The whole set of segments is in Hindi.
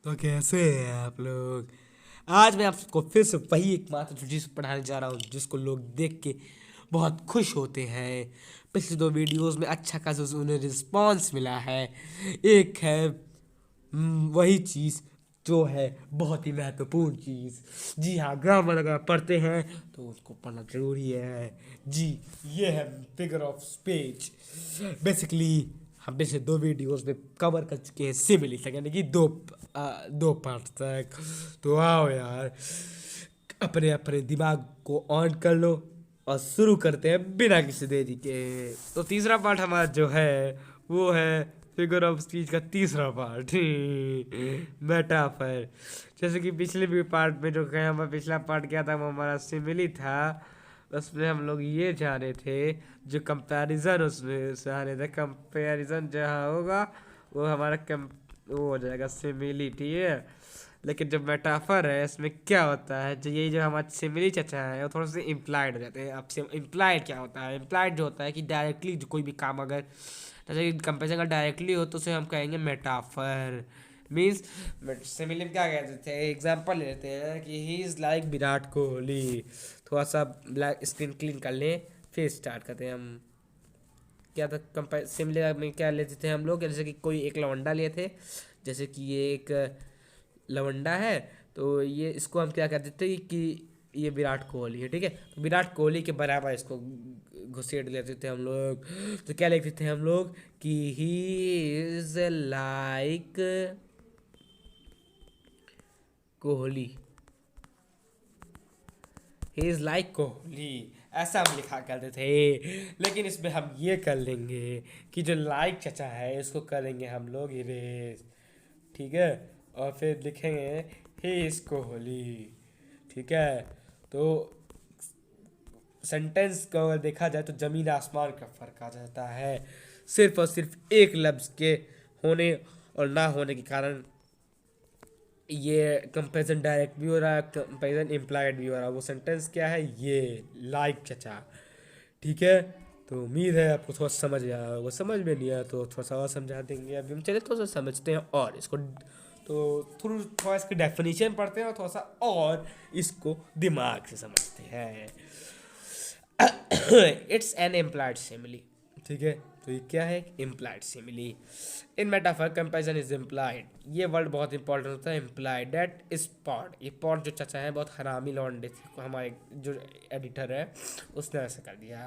तो कैसे हैं आप लोग। आज मैं आपको फिर से वही एकमात्र चीज़ पढ़ाने जा रहा हूँ जिसको लोग देख के बहुत खुश होते हैं। पिछले दो वीडियोस में अच्छा खासा उन्हें रिस्पांस मिला है। एक है वही चीज़ जो है बहुत ही महत्वपूर्ण चीज़। जी हाँ, ग्रामर अगर आप पढ़ते हैं तो उसको पढ़ना जरूरी है। जी, ये है फिगर ऑफ स्पीच। बेसिकली हम पिछले दो वीडियोस में कवर कर चुके हैं सिमिली तक, यानी कि दो पार्ट तक। तो आओ यार, अपने अपने दिमाग को ऑन कर लो और शुरू करते हैं बिना किसी देरी के। तो तीसरा पार्ट हमारा जो है वो है फिगर ऑफ स्पीच का तीसरा पार्ट, मेटाफर। जैसे कि पिछले भी पार्ट में जो कहे हमारा पिछला पार्ट क्या था, वो हमारा सिमिली था। उसमें हम लोग ये जान रहे थे, जो कंपैरिजन उसमें जा रहे थे, कंपैरिजन जहाँ होगा वो हमारा वो हो जाएगा सिमिली, ठीक है। लेकिन जो मेटाफर है इसमें क्या होता है, जो ये जो हमारे सिमिली चचा है वो थोड़े से इम्प्लाइड हो जाते हैं। अब इम्प्लाइड क्या होता है, इम्प्लाइड जो होता है कि डायरेक्टली जो कोई भी काम अगर जैसे कि कंपेरिजन का डायरेक्टली हो तो उसे हम कहेंगे मेटाफर। मीन्स सिमिली में क्या कहते थे, एग्जाम्पल लेते हैं कि he is like Virat Kohli. थोड़ा सा ब्लैक स्क्रीन क्लीन कर लें फिर स्टार्ट करते हैं हम। क्या था कंपेयर सिमिली में क्या लेते थे हम लोग, जैसे कि कोई एक लवंडा लिए थे, जैसे कि ये एक लवंडा है, तो ये इसको हम क्या कहते थे कि ये विराट कोहली है, ठीक है। तो विराट कोहली के बराबर इसको घुसेड़ लेते थे हम लोग। तो क्या लिखते थे हम लोग कि he is like Kohli, he is like Kohli, ऐसा हम लिखा करते थे। लेकिन इसमें हम ये कर लेंगे कि जो लाइक चचा है इसको करेंगे हम लोग इरेज, ठीक है। और फिर लिखेंगे ही इज कोहली, ठीक है। तो सेंटेंस को अगर देखा जाए तो ज़मीन आसमान का फ़र्क आ जाता है, सिर्फ और सिर्फ एक लफ्ज़ के होने और ना होने के कारण। ये कंपेरिजन डायरेक्ट भी हो रहा है, कंपेरिजन इम्प्लाइड भी हो रहा है। वो सेंटेंस क्या है, ये लाइक चचा, ठीक है। तो उम्मीद है आपको थोड़ा समझ आया होगा, समझ में नहीं आया तो थोड़ा सा और समझा देंगे। अभी हम चले थोड़ा सा समझते हैं और इसको, तो थोड़ा इसकी डेफिनेशन पढ़ते हैं और थोड़ा सा और इसको दिमाग से समझते हैं। इट्स एन इम्प्लाइड सिमिली, ठीक है। तो ये क्या है, implied simile. In metaphor comparison is implied, ये वर्ड बहुत इंपॉर्टेंट होता है, इम्प्लाइड। दैट इज पॉड, ये पॉड जो चचा है बहुत हरामी लौंडे थे, हमारे जो एडिटर है उसने ऐसा कर दिया।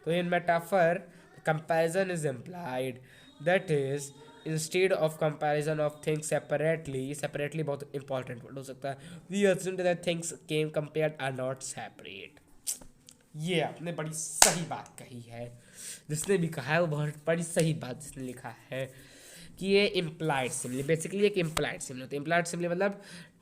तो in metaphor comparison is implied, that is instead of comparison of things separately, separately बहुत इंपॉर्टेंट वर्ड हो सकता है। We assume that things came compared are not separate. ये आपने बड़ी सही बात कही है, जिसने भी कहा है वो बहुत बड़ी सही बात जिसने लिखा है कि ये इम्प्लाइड सिमिली, बेसिकली एक इम्प्लाइड सिमिली होती है। इम्प्लाइड सिमिली मतलब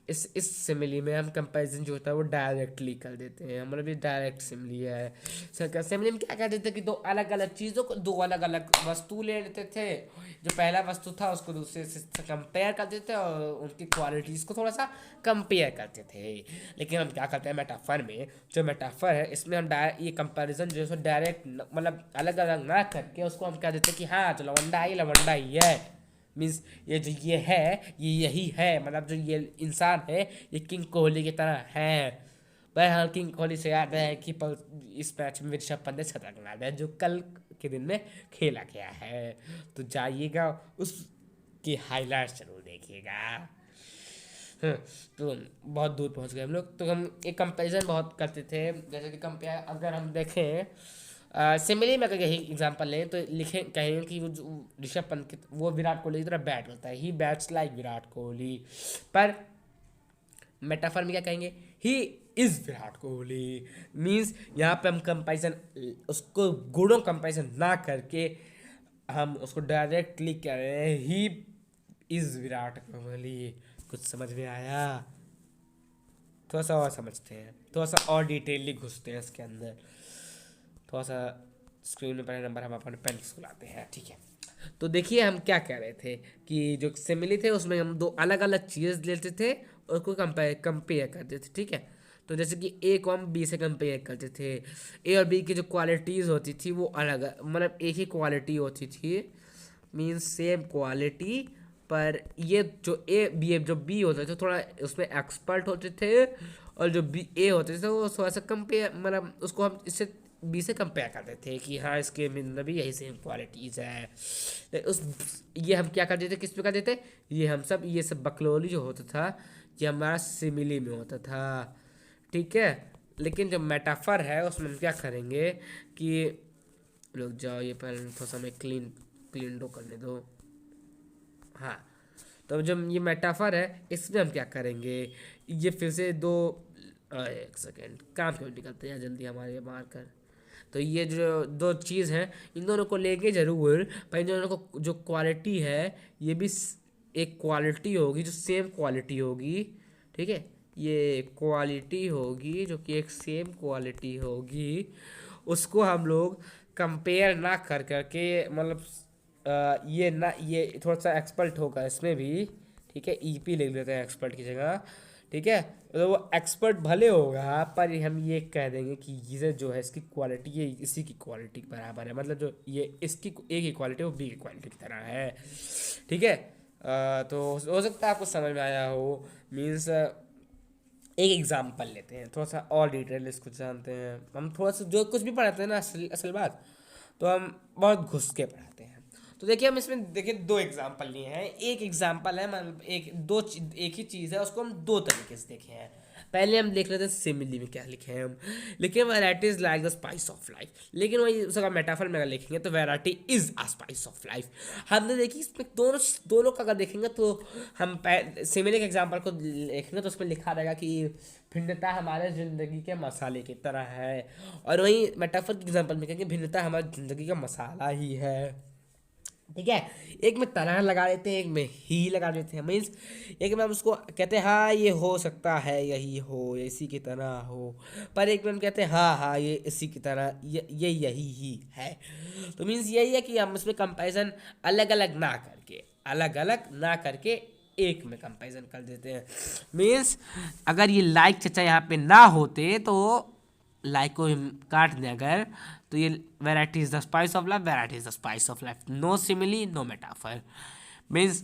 इस सिमिली में हम कंपैरिजन जो होता है वो डायरेक्टली कर देते हैं, हमारा भी डायरेक्ट सिमिली है। सिमिली में क्या कर देते थे कि दो अलग अलग चीज़ों को, दो अलग अलग वस्तु ले लेते थे। जो पहला वस्तु था उसको दूसरे से कंपेयर करते थे और उनकी क्वालिटीज़ को थोड़ा सा कंपेयर करते थे। लेकिन हम क्या करते हैं मेटाफर में, जो मेटाफर है इसमें हम ये कंपैरिजन जो है डायरेक्ट मतलब अलग अलग ना करके उसको हम कह देते हैं कि हाँ जो लवंडा ही है। मीन्स ये जो ये है ये यही है, मतलब जो ये इंसान है ये किंग कोहली की तरह है। भाई हाँ, किंग कोहली से याद है कि इस मैच में ऋषभ पंत ने शतक लगा दिया जो कल के दिन में खेला गया है। तो जाइएगा उसकी हाईलाइट्स जरूर देखिएगा। हाँ, तो बहुत दूर पहुंच गए हम लोग। तो हम एक कंपैरिजन बहुत करते थे, जैसे कि कंपेयर अगर हम देखें सिमिली में अगर यही एग्जांपल लें तो लिखें कहें कि वो जो ऋषभ पंत वो विराट कोहली की तरह बैट करता है, ही बैट्स लाइक विराट कोहली। पर मेटाफर में क्या कहेंगे, he is Virat Kohli. Means यहाँ पे हम कंपैरिजन उसको गुणों कंपैरिजन ना करके हम उसको डायरेक्टली कह रहे हैं ही इज विराट कोहली। कुछ समझ में आया, थोड़ा सा और समझते हैं, थोड़ा सा और डिटेलली घुसते हैं इसके अंदर। थोड़ा सा स्क्रीन में पहले नंबर हम अपने पेन से लाते हैं, ठीक है। तो देखिए हम क्या कह रहे थे कि जो सिमिली थे उसमें हम दो अलग अलग चीज़ लेते थे और उसको कंपेयर करते थे, ठीक है। तो जैसे कि ए को हम बी से कंपेयर करते थे, ए और बी की जो क्वालिटीज़ होती थी वो अलग मतलब एक ही क्वालिटी होती थी, मीन्स सेम क्वालिटी पर ये जो बी होते थे थोड़ा उसमें एक्सपर्ट होते थे, और जो बी ए होते थे वो थोड़ा सा कंपेयर, मतलब उसको हम इससे बी से कंपेयर करते थे कि हाँ इसके में भी यही सेम क्वालिटीज़ है। उस ये हम क्या करते थे, किस पे करते थे, ये सब बकलोली जो होता था ये हमारा सिमिली में होता था, ठीक है। लेकिन जो मेटाफर है उसमें हम क्या करेंगे कि रुक जाओ, ये पहले थोड़ा सा मैं क्लीन डो करने दो। हाँ, तो जब ये मेटाफर है इसमें हम क्या करेंगे, ये फिर से दो एक सेकेंड काम क्यों निकलते हैं जल्दी हमारे मार कर। तो ये जो दो चीज़ हैं इन दोनों को लेंगे ज़रूर, पर इन दोनों को जो क्वालिटी है ये भी एक क्वालिटी होगी जो सेम क्वालिटी होगी, ठीक है। ये क्वालिटी होगी जो कि एक सेम क्वालिटी होगी, उसको हम लोग कंपेयर ना कर करके, मतलब ये थोड़ा सा एक्सपर्ट होगा इसमें भी, ठीक है। ईपी लिख लेते हैं एक्सपर्ट की जगह, ठीक है। तो वो एक्सपर्ट भले होगा पर हम ये कह देंगे कि ये जो है इसकी क्वालिटी ये इसी की क्वालिटी के बराबर है, मतलब जो ये इसकी ए की क्वालिटी वो बी की क्वालिटी की तरह है, ठीक है। तो हो सकता है आपको समझ में आया हो। मीन्स एक एग्जांपल लेते हैं, थोड़ा सा और डिटेल इसको जानते हैं। हम थोड़ा सा जो कुछ भी पढ़ाते हैं ना, असल असल बात तो हम बहुत घुस के पढ़ाते हैं। तो देखिए हम इसमें देखिए दो एग्जांपल लिए हैं। एक एग्जांपल है मतलब एक ही चीज़ है, उसको हम दो तरीके से देखे हैं। पहले हम देख लेते हैं सिमिली में क्या लिखे हैं हम, लिखे variety is like the spice of life, लेकिन वही उसका मेटाफर में अगर लिखेंगे तो variety is a spice of life. हमने देखी इसमें दोनों दोनों का अगर देखेंगे तो हम सिमिली के एग्जांपल को देखेंगे तो उसमें लिखा रहेगा कि भिन्नता हमारे ज़िंदगी के मसाले की तरह है, और वहीं मेटाफर के एग्जांपल में कहेंगे भिन्नता हमारी ज़िंदगी का मसाला ही है, ठीक है। एक में तरह लगा देते हैं, एक में ही लगा देते हैं। मीन्स एक में हम उसको कहते हैं हाँ ये हो सकता है यही हो, ये इसी की तरह हो, पर एक में हम कहते हैं हाँ हाँ ये इसी की तरह ये यही ही है। तो मीन्स यही है कि हम उसमें कंपैरिजन अलग अलग ना करके एक में कंपैरिजन कर देते हैं। मीन्स अगर ये लाइक चचा यहाँ पे ना होते तो लाइक को हम काट दें अगर, तो ये variety is the spice of life, variety is the spice of life, no simile no metaphor. Means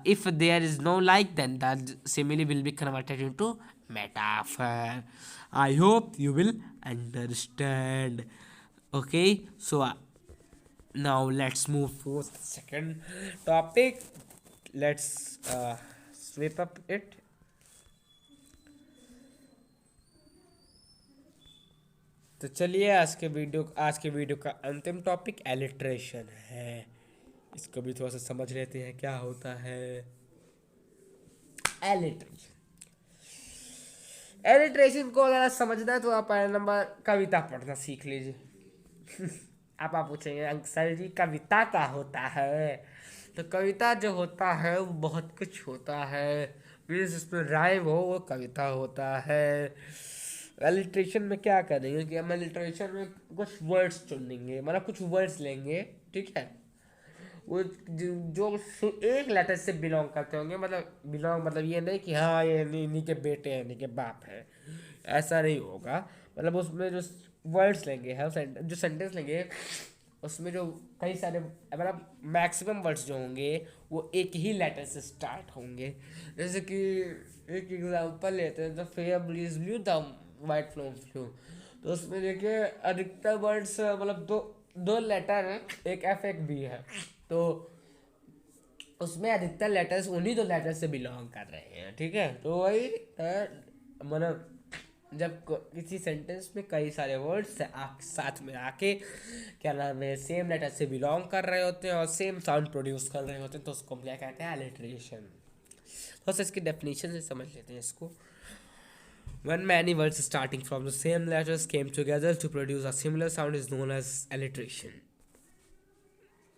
if there is no like then the simile will be converted into metaphor. I hope you will understand. Okay, so now let's move to the second topic. Let's sweep up it. तो चलिए आज के वीडियो का अंतिम टॉपिक एलिट्रेशन है। इसको भी थोड़ा सा समझ लेते हैं क्या होता है एलिट्रेशन। एलिट्रेशन को अगर समझना है तो आप पहले नंबर कविता पढ़ना सीख लीजिए। आप पूछेंगे अंकल जी कविता क्या होता है, तो कविता जो होता है वो बहुत कुछ होता है। मीन्स इसमें राइम हो वो कविता होता है। एलिट्रेशन में क्या करेंगे कि हम एलिट्रेशन में कुछ वर्ड्स चुनेंगे, मतलब कुछ वर्ड्स लेंगे, ठीक है। वो जो एक लेटर से बिलोंग करते होंगे, मतलब ये नहीं कि हाँ ये इन्हीं के बेटे हैं इन्हीं के बाप हैं, ऐसा नहीं होगा। मतलब उसमें जो वर्ड्स लेंगे हम जो सेंटेंस लेंगे उसमें जो कई सारे मतलब मैक्सिमम वर्ड्स जो होंगे वो एक ही लेटर से स्टार्ट होंगे। जैसे कि एक एग्जांपल लेते हैं, the fair breeze blew the white foam flew, तो उसमें देखिए अधिकतर वर्ड्स मतलब दो लेटर हैं, एक एफ एक बी है, तो उसमें अधिकतर लेटर्स उन्हीं दो लेटर से बिलोंग कर रहे हैं, ठीक है। तो वही मतलब जब किसी सेंटेंस में कई सारे वर्ड्स साथ में आके क्या नाम है सेम लेटर से बिलोंग कर रहे होते हैं और सेम साउंड प्रोड्यूस कर रहे होते हैं, तो उसको हम क्या कहते हैं एलिट्रेशन। थोड़ा सा इसकी डेफिनेशन से समझ लेते हैं इसको। When many words starting from the same letters came together to produce a similar sound is known as alliteration.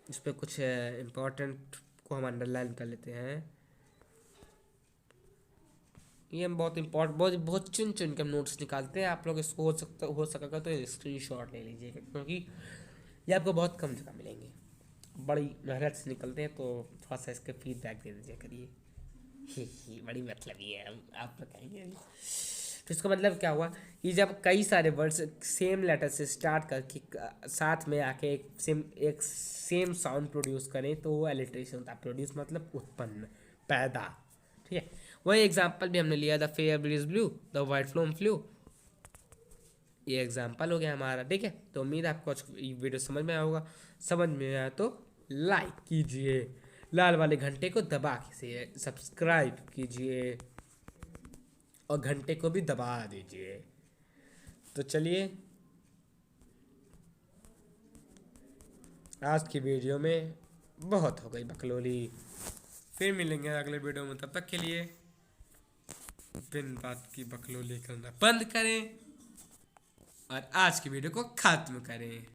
इस पर कुछ इम्पोर्टेंट को हम अंडरलाइन कर लेते हैं। ये हम बहुत बहुत चुन के हम नोट्स निकालते हैं। आप लोग इसको हो सकेगा तो स्क्रीनशॉट ले लीजिएगा, क्योंकि ये आपको बहुत कम जगह मिलेंगे, बड़ी मेहनत से निकलते हैं, तो थोड़ा सा इसके फीडबैक दे दीजिए करिए। बड़ी मतलब ही है आप बताइए। तो इसका मतलब क्या हुआ कि जब कई सारे वर्ड्स सेम लेटर से स्टार्ट करके साथ में आके एक सेम साउंड प्रोड्यूस करें तो वो एलिट्रेशन होता है। प्रोड्यूस मतलब उत्पन्न, पैदा, ठीक है। वही एग्जाम्पल भी हमने लिया, the fair bridge blue, the white foam flu, ये एग्जाम्पल हो गया हमारा, ठीक है। तो उम्मीद है आपको आज वीडियो समझ में आया होगा। समझ में आया तो लाइक कीजिए, लाल वाले घंटे को दबा के सब्सक्राइब कीजिए और घंटे को भी दबा दीजिए। तो चलिए आज की वीडियो में बहुत हो गई बकलोली, फिर मिलेंगे अगले वीडियो में। तब तक के लिए बिन बात की बकलोली करना बंद करें और आज की वीडियो को खत्म करें।